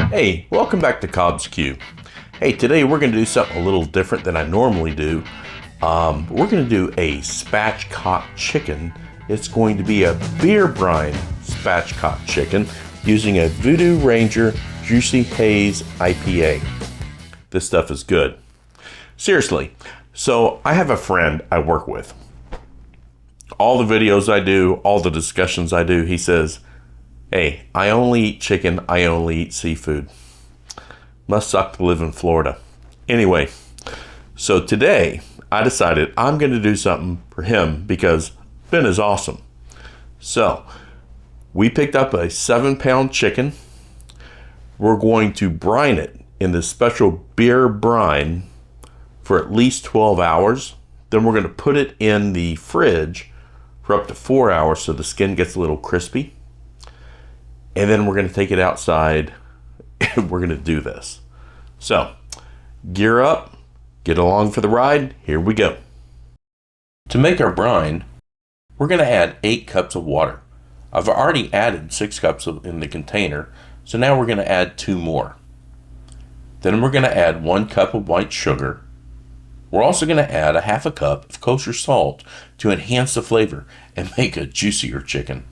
Hey, welcome back to Cobb's Q. Hey, today we're going to do something a little different than I normally do. We're going to do a spatchcocked chicken. It's going to be a beer-brined spatchcocked chicken using a Voodoo Ranger Juicy Haze IPA. This stuff is good. Seriously. So I have a friend I work with. All the videos I do, all the discussions I do, he says, hey, I only eat chicken, I only eat seafood. Must suck to live in Florida. Anyway, so today I decided I'm going to do something for him because Ben is awesome. So we picked up a 7-pound chicken. We're going to brine it in this special beer brine for at least 12 hours. Then we're going to put it in the fridge for up to 4 hours so the skin gets a little crispy. And then we're going to take it outside and we're going to do this. So, gear up, get along for the ride, here we go. To make our brine, we're going to add 8 cups of water. I've already added 6 cups in the container, so now we're going to add 2 more. Then we're going to add 1 cup of white sugar. We're also going to add a half a cup of kosher salt to enhance the flavor and make a juicier chicken.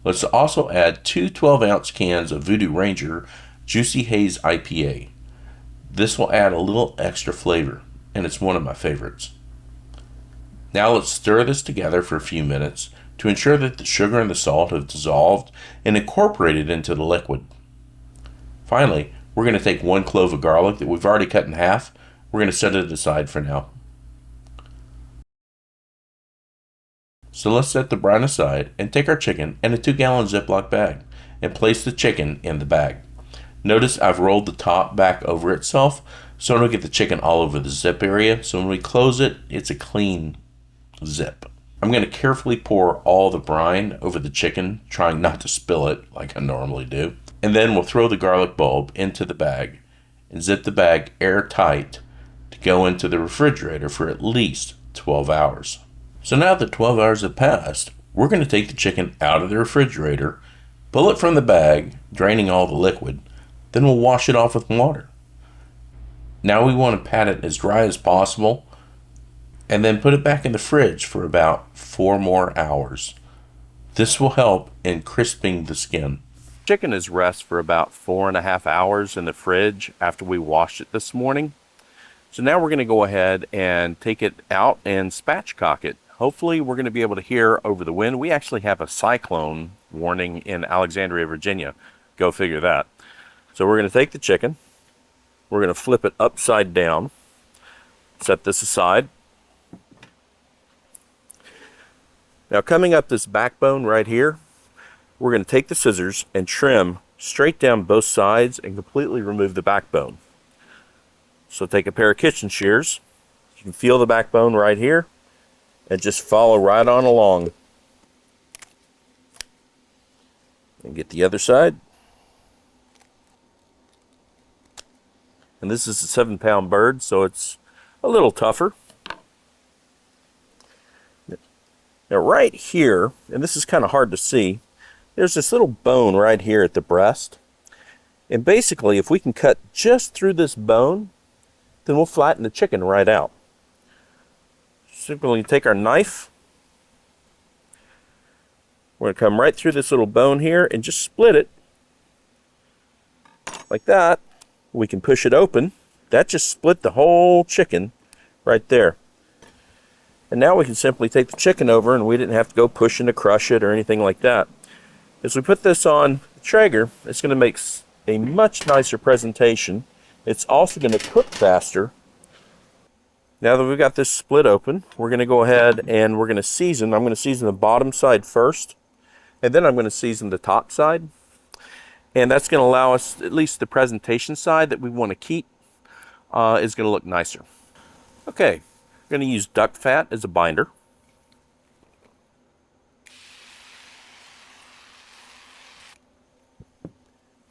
Let's also add 2 12-ounce cans of Voodoo Ranger Juicy Haze IPA. This will add a little extra flavor, and it's one of my favorites. Now let's stir this together for a few minutes to ensure that the sugar and the salt have dissolved and incorporated into the liquid. Finally, we're going to take 1 clove of garlic that we've already cut in half. We're going to set it aside for now. So let's set the brine aside and take our chicken in a 2-gallon Ziploc bag and place the chicken in the bag. Notice I've rolled the top back over itself so I don't get the chicken all over the zip area. So when we close it, it's a clean zip. I'm going to carefully pour all the brine over the chicken, trying not to spill it like I normally do. And then we'll throw the garlic bulb into the bag and zip the bag airtight to go into the refrigerator for at least 12 hours. So now that 12 hours have passed, we're going to take the chicken out of the refrigerator, pull it from the bag, draining all the liquid, then we'll wash it off with water. Now we want to pat it as dry as possible, and then put it back in the fridge for about 4 more hours. This will help in crisping the skin. Chicken is rest for about 4.5 hours in the fridge after we washed it this morning. So now we're going to go ahead and take it out and spatchcock it. Hopefully we're going to be able to hear over the wind. We actually have a cyclone warning in Alexandria, Virginia. Go figure that. So we're going to take the chicken. We're going to flip it upside down. Set this aside. Now coming up this backbone right here, we're going to take the scissors and trim straight down both sides and completely remove the backbone. So take a pair of kitchen shears. You can feel the backbone right here and just follow right on along. And get the other side. And this is a 7-pound bird, so it's a little tougher. Now right here, and this is kind of hard to see, there's this little bone right here at the breast. And basically, if we can cut just through this bone, then we'll flatten the chicken right out. Simply take our knife. We're going to come right through this little bone here and just split it like that. We can push it open. That just split the whole chicken right there. And now we can simply take the chicken over, and we didn't have to go pushing to crush it or anything like that. As we put this on the Traeger, it's going to make a much nicer presentation. It's also going to cook faster. Now that we've got this split open, we're going to go ahead and we're going to season. I'm going to season the bottom side first, and then I'm going to season the top side. And that's going to allow us, at least the presentation side that we want to keep, is going to look nicer. Okay, I'm going to use duck fat as a binder.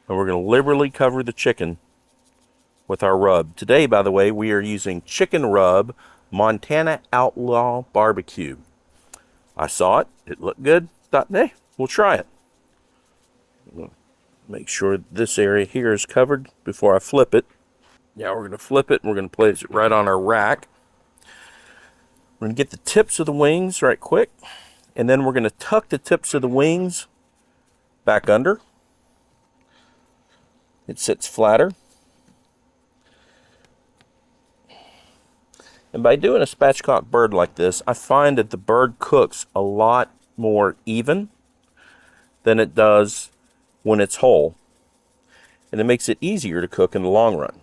And we're going to liberally cover the chicken with our rub. Today, by the way, we are using Chicken Rub Montana Outlaw Barbecue. I saw it. It looked good. Thought, hey, we'll try it. Make sure this area here is covered before I flip it. Now we're going to flip it and we're going to place it right on our rack. We're going to get the tips of the wings right quick, and then we're going to tuck the tips of the wings back under. It sits flatter. And by doing a spatchcock bird like this, I find that the bird cooks a lot more even than it does when it's whole. And it makes it easier to cook in the long run.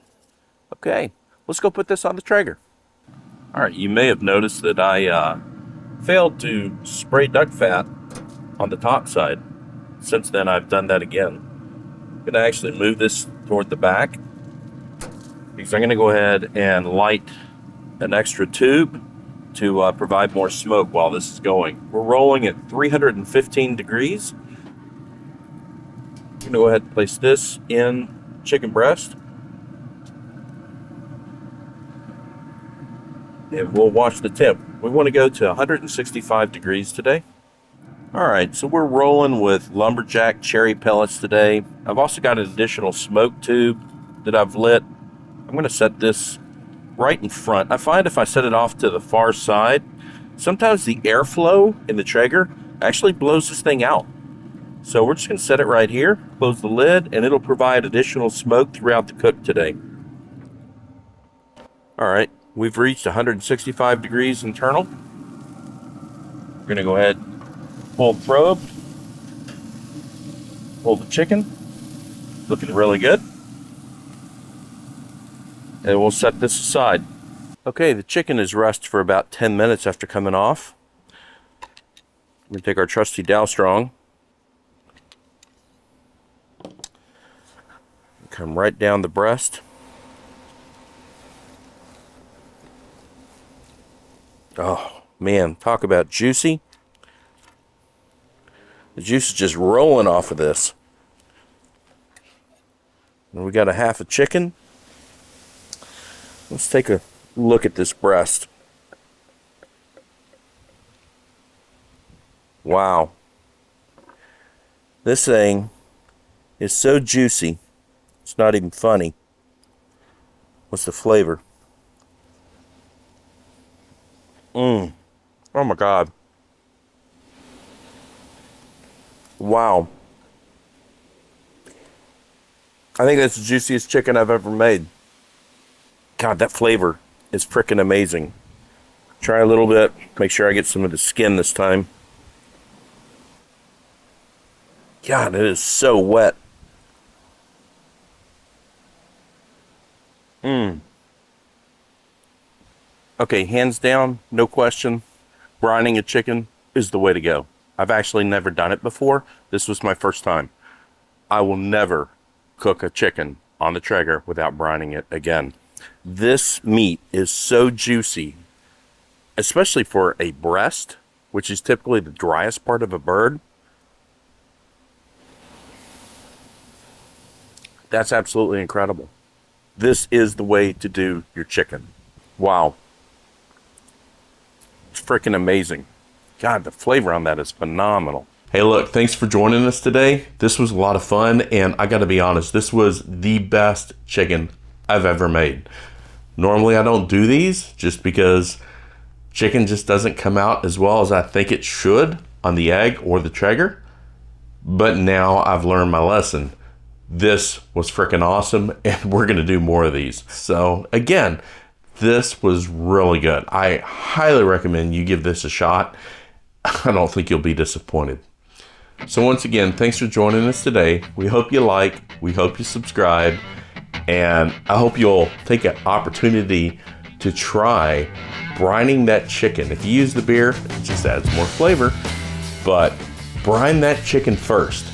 Okay, let's go put this on the Traeger. All right, you may have noticed that I failed to spray duck fat on the top side. Since then, I've done that again. I'm gonna actually move this toward the back because I'm gonna go ahead and light an extra tube to provide more smoke while this is going. We're rolling at 315 degrees. I'm gonna go ahead and place this in chicken breast. And we'll watch the temp. We want to go to 165 degrees today. All right, so we're rolling with lumberjack cherry pellets today. I've also got an additional smoke tube that I've lit. I'm going to set this right in front. I find if I set it off to the far side, sometimes the airflow in the Traeger actually blows this thing out. So we're just going to set it right here, close the lid, and it'll provide additional smoke throughout the cook today. All right. We've reached 165 degrees internal. We're going to go ahead, pull the probe, pull the chicken, looking really good. And we'll set this aside. Okay, the chicken is rested for about 10 minutes after coming off. We're going to take our trusty Dow Strong, come right down the breast. Oh, man, talk about juicy. The juice is just rolling off of this. And we got a half a chicken. Let's take a look at this breast. Wow. This thing is so juicy, it's not even funny. What's the flavor? Oh my God. Wow. I think that's the juiciest chicken I've ever made. God, that flavor is freaking amazing. Try a little bit. Make sure I get some of the skin this time. God, it is so wet. Okay, hands down, no question, brining a chicken is the way to go. I've actually never done it before. This was my first time. I will never cook a chicken on the Traeger without brining it again. This meat is so juicy, especially for a breast, which is typically the driest part of a bird. That's absolutely incredible. This is the way to do your chicken. Wow. It's freaking amazing. God, the flavor on that is phenomenal. Hey, look, thanks for joining us today. This was a lot of fun, and I got to be honest, this was the best chicken I've ever made. Normally, I don't do these just because chicken just doesn't come out as well as I think it should on the egg or the Traeger. But now I've learned my lesson. This was freaking awesome, and we're going to do more of these. So, again, this was really good. I highly recommend you give this a shot. I don't think you'll be disappointed. So once again, thanks for joining us today. We hope you like, we hope you subscribe, and I hope you'll take an opportunity to try brining that chicken. If you use the beer, it just adds more flavor, but brine that chicken first.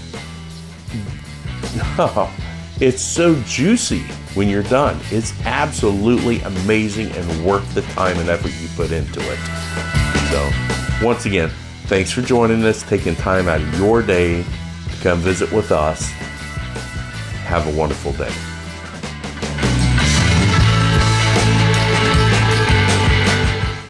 It's so juicy when you're done. It's absolutely amazing and worth the time and effort you put into it. So, once again, thanks for joining us, taking time out of your day to come visit with us. Have a wonderful day.